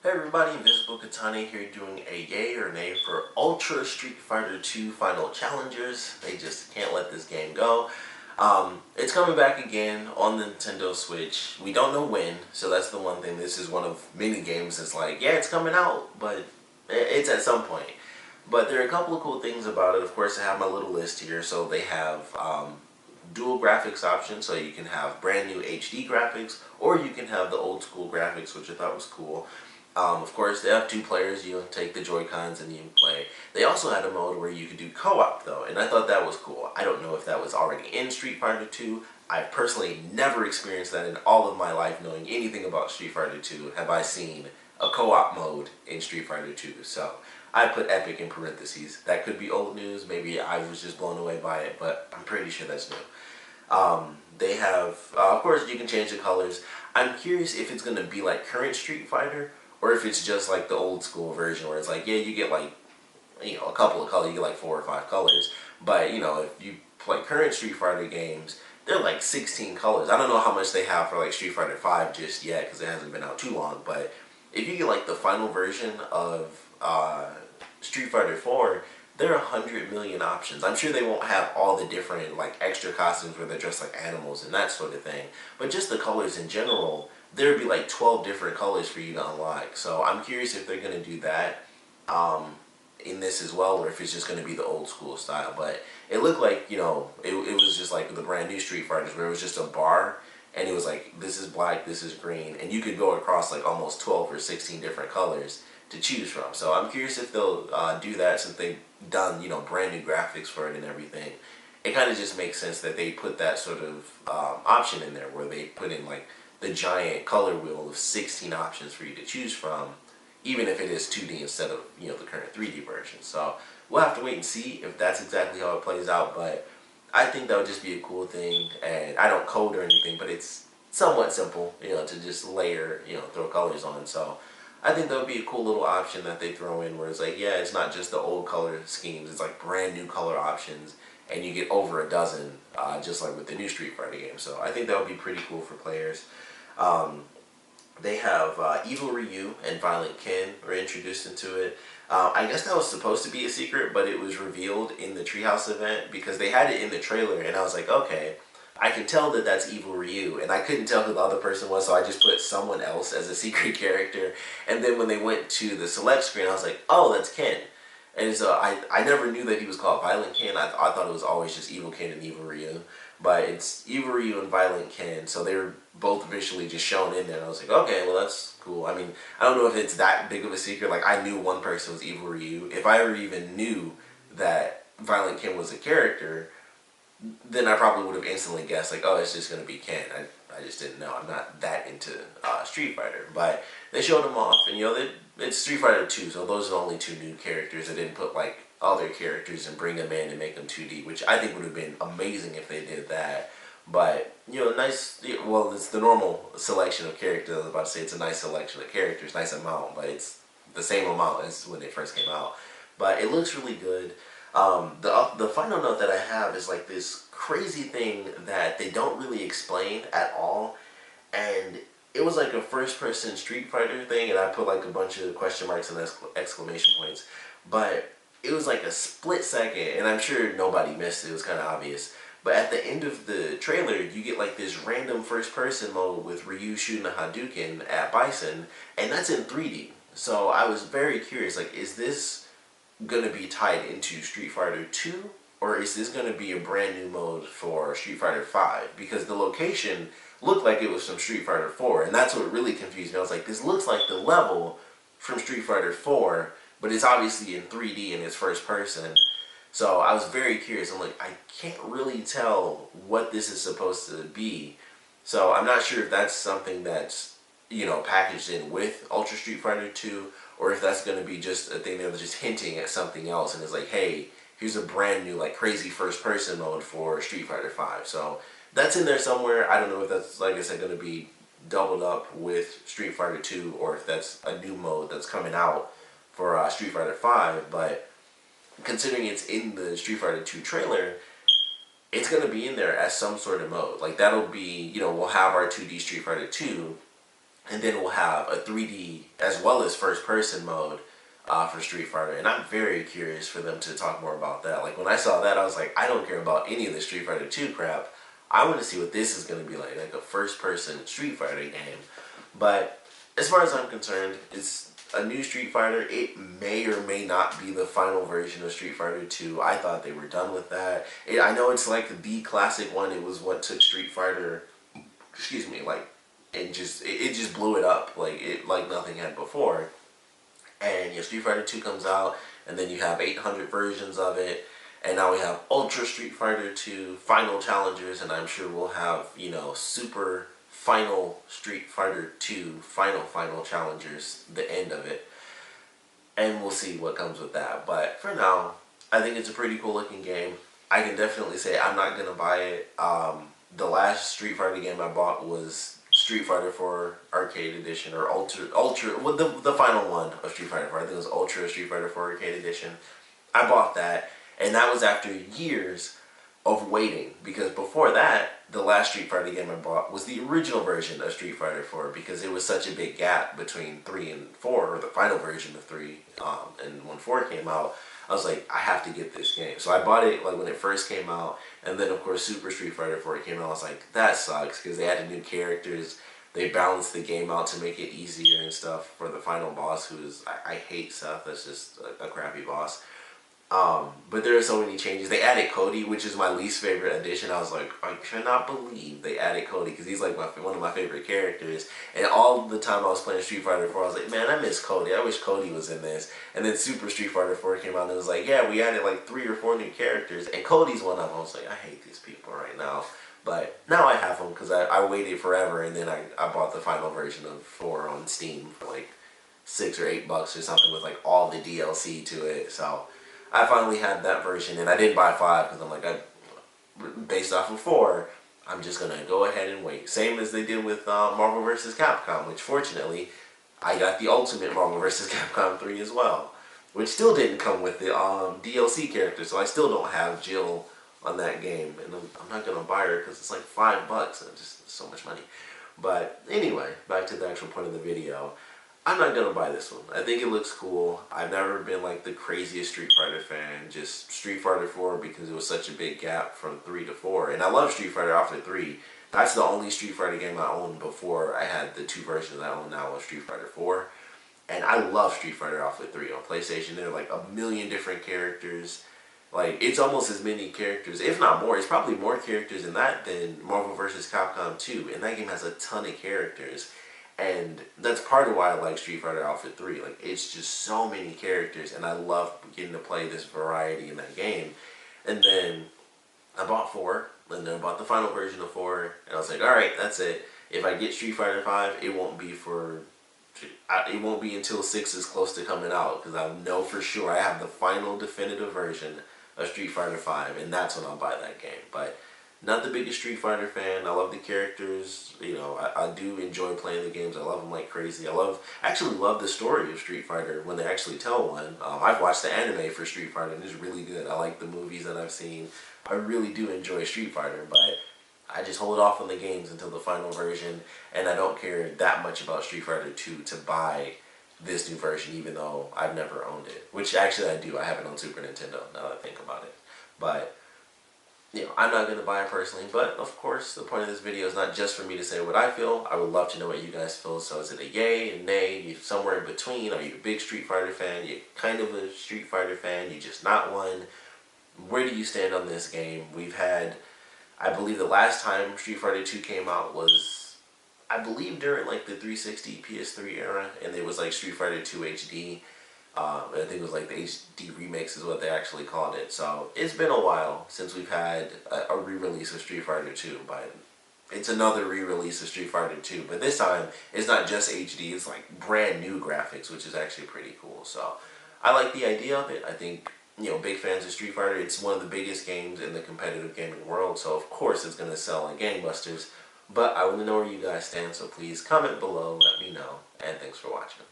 Hey everybody, Invisiblekatana here doing a yay or nay for Ultra Street Fighter 2 Final Challengers. They just can't let this game go. It's coming back again on the Nintendo Switch. We don't know when, so that's the one thing. This is one of many games that's like, yeah, it's coming out, but it's at some point. But there are a couple of cool things about it. Of course, I have my little list here. So they have dual graphics options, so you can have brand new HD graphics, or you can have the old school graphics, which I thought was cool. Of course, they have two players. You take the Joy-Cons and you play. They also had a mode where you could do co-op, though, and I thought that was cool. I don't know if that was already in Street Fighter 2. I've personally never experienced that in all of my life, knowing anything about Street Fighter 2. Have I seen a co-op mode in Street Fighter 2? So I put epic in parentheses. That could be old news. Maybe I was just blown away by it, but I'm pretty sure that's new. They have, of course, you can change the colors. I'm curious if it's going to be like current Street Fighter, or if it's just like the old school version where it's like, yeah, you get like, a couple of colors, you get like 4 or 5 colors. But, if you play current Street Fighter games, they're like 16 colors. I don't know how much they have for like Street Fighter 5 just yet because it hasn't been out too long. But if you get like the final version of Street Fighter 4, there are 100 million options. I'm sure they won't have all the different like extra costumes where they're dressed like animals and that sort of thing. But just the colors in general, there would be like 12 different colors for you to unlock. So I'm curious if they're going to do that in this as well, or if it's just going to be the old school style. But it looked like, it was just like the brand new Street Fighters where it was just a bar and it was like, this is black, this is green, and you could go across like almost 12 or 16 different colors to choose from. So I'm curious if they'll do that since they've done, brand new graphics for it and everything. It kind of just makes sense that they put that sort of option in there where they put in like the giant color wheel of 16 options for you to choose from, even if it is 2D instead of, the current 3D version. So we'll have to wait and see if that's exactly how it plays out, but I think that would just be a cool thing. And I don't code or anything, but it's somewhat simple, to just layer, throw colors on. So I think that would be a cool little option that they throw in where it's like, yeah, it's not just the old color schemes, it's like brand new color options, and you get over a dozen, just like with the new Street Fighter game. So I think that would be pretty cool for players. They have Evil Ryu and Violent Ken were introduced into it. I guess that was supposed to be a secret, but it was revealed in the Treehouse event because they had it in the trailer, and I was like, okay, I can tell that that's Evil Ryu, and I couldn't tell who the other person was, so I just put someone else as a secret character. And then when they went to the select screen, I was like, oh, that's Ken. And so I never knew that he was called Violent Ken. I thought it was always just Evil Ken and Evil Ryu. But it's Evil Ryu and Violent Ken, so they were both officially just shown in there. And I was like, okay, well, that's cool. I mean, I don't know if it's that big of a secret. Like, I knew one person was Evil Ryu. If I ever even knew that Violent Ken was a character, then I probably would have instantly guessed, like, oh, it's just going to be Ken. I just didn't know. I'm not that into Street Fighter. But they showed him off, and, it's Street Fighter 2, so those are the only 2 new characters. They didn't put, like, other characters and bring them in and make them 2D, which I think would have been amazing if they did that. But, nice, well, it's the normal selection of characters. I was about to say it's a nice selection of characters, nice amount, but it's the same amount as when it first came out. But it looks really good. The final note that I have is like this crazy thing that they don't really explain at all, and it was like a first-person Street Fighter thing, and I put like a bunch of question marks and exclamation points, but it was like a split second, and I'm sure nobody missed it, it was kind of obvious, but at the end of the trailer, you get like this random first-person mode with Ryu shooting a Hadouken at Bison, and that's in 3D, so I was very curious, like, is this going to be tied into Street Fighter 2, or is this going to be a brand new mode for Street Fighter 5? Because the location looked like it was from Street Fighter 4, and that's what really confused me. I was like, this looks like the level from Street Fighter 4, but it's obviously in 3D and it's first person. So I was very curious. I'm like, I can't really tell what this is supposed to be. So I'm not sure if that's something that's, packaged in with Ultra Street Fighter 2, or if that's going to be just a thing that was just hinting at something else, and it's like, hey, here's a brand new, like, crazy first-person mode for Street Fighter 5. So that's in there somewhere. I don't know if that's, like I said, going to be doubled up with Street Fighter 2, or if that's a new mode that's coming out for Street Fighter 5, but considering it's in the Street Fighter 2 trailer, it's going to be in there as some sort of mode. Like, that'll be, we'll have our 2D Street Fighter 2, and then we'll have a 3D as well as first-person mode for Street Fighter, and I'm very curious for them to talk more about that. Like when I saw that, I was like, I don't care about any of the Street Fighter 2 crap. I want to see what this is going to be like a first-person Street Fighter game. But as far as I'm concerned, it's a new Street Fighter. It may or may not be the final version of Street Fighter 2. I thought they were done with that. I know it's like the classic one. It was what took Street Fighter, excuse me, like it just blew it up like nothing had before. And Street Fighter 2 comes out, and then you have 800 versions of it, and now we have Ultra Street Fighter 2 Final Challengers, and I'm sure we'll have, Super Final Street Fighter 2 Final Challengers, the end of it. And we'll see what comes with that. But for now, I think it's a pretty cool looking game. I can definitely say I'm not going to buy it. The last Street Fighter game I bought was Street Fighter 4 Arcade Edition, or Ultra, well, the final one of Street Fighter 4. I think it was Ultra Street Fighter 4 Arcade Edition. I bought that, and that was after years of waiting, because before that, the last Street Fighter game I bought was the original version of Street Fighter 4, because it was such a big gap between 3 and 4, or the final version of 3, and when 4 came out. I was like, I have to get this game. So I bought it like when it first came out, and then of course Super Street Fighter 4 came out. I was like, that sucks, because they added new characters. They balanced the game out to make it easier and stuff for the final boss, who is, I hate Seth. That's just a crappy boss. But there are so many changes. They added Cody, which is my least favorite addition. I was like, I cannot believe they added Cody, because he's like one of my favorite characters. And all the time I was playing Street Fighter 4, I was like, man, I miss Cody. I wish Cody was in this. And then Super Street Fighter 4 came out, and it was like, yeah, we added like 3 or 4 new characters, and Cody's one of them. I was like, I hate these people right now. But now I have them, because I waited forever, and then I bought the final version of 4 on Steam for like $6 or $8 or something, with like all the DLC to it. So I finally had that version, and I didn't buy 5 because I'm like, based off of 4, I'm just going to go ahead and wait. Same as they did with Marvel vs. Capcom, which fortunately, I got the Ultimate Marvel vs. Capcom 3 as well, which still didn't come with the DLC character, so I still don't have Jill on that game, and I'm not going to buy her because it's like $5, and just so much money. But anyway, back to the actual point of the video. I'm not going to buy this one. I think it looks cool. I've never been like the craziest Street Fighter fan. Just Street Fighter 4, because it was such a big gap from 3 to 4. And I love Street Fighter after 3. That's the only Street Fighter game I owned before I had the 2 versions I own now of Street Fighter 4. And I love Street Fighter Alpha 3 on PlayStation. There are like a million different characters. Like, it's almost as many characters, if not more. It's probably more characters in that than Marvel vs. Capcom 2. And that game has a ton of characters. And that's part of why I like Street Fighter Alpha 3. Like, it's just so many characters, and I love getting to play this variety in that game. And then I bought 4, and then I bought the final version of 4, and I was like, alright, that's it. If I get Street Fighter 5, it won't be until 6 is close to coming out, because I know for sure I have the final definitive version of Street Fighter 5, and that's when I'll buy that game. But not the biggest Street Fighter fan. I love the characters. I do enjoy playing the games. I love them like crazy. I actually love the story of Street Fighter when they actually tell one. I've watched the anime for Street Fighter, and it's really good. I like the movies that I've seen. I really do enjoy Street Fighter, but I just hold off on the games until the final version, and I don't care that much about Street Fighter 2 to buy this new version, even though I've never owned it. Which actually I do. I have it on Super Nintendo, now that I think about it. But I'm not going to buy it personally, but of course, the point of this video is not just for me to say what I feel. I would love to know what you guys feel. So is it a yay, a nay, you somewhere in between? Are you a big Street Fighter fan? You're kind of a Street Fighter fan, you're just not one? Where do you stand on this game? We've had, I believe the last time Street Fighter 2 came out was, I believe during like the 360 PS3 era, and it was like Street Fighter 2 HD. I think it was like the HD remix is what they actually called it. So it's been a while since we've had a re-release of Street Fighter 2, but it's another re-release of Street Fighter 2. But this time, it's not just HD, it's like brand new graphics, which is actually pretty cool. So I like the idea of it. I think, big fans of Street Fighter. It's one of the biggest games in the competitive gaming world, so of course it's going to sell like gangbusters. But I want to know where you guys stand, so please comment below, let me know, and thanks for watching.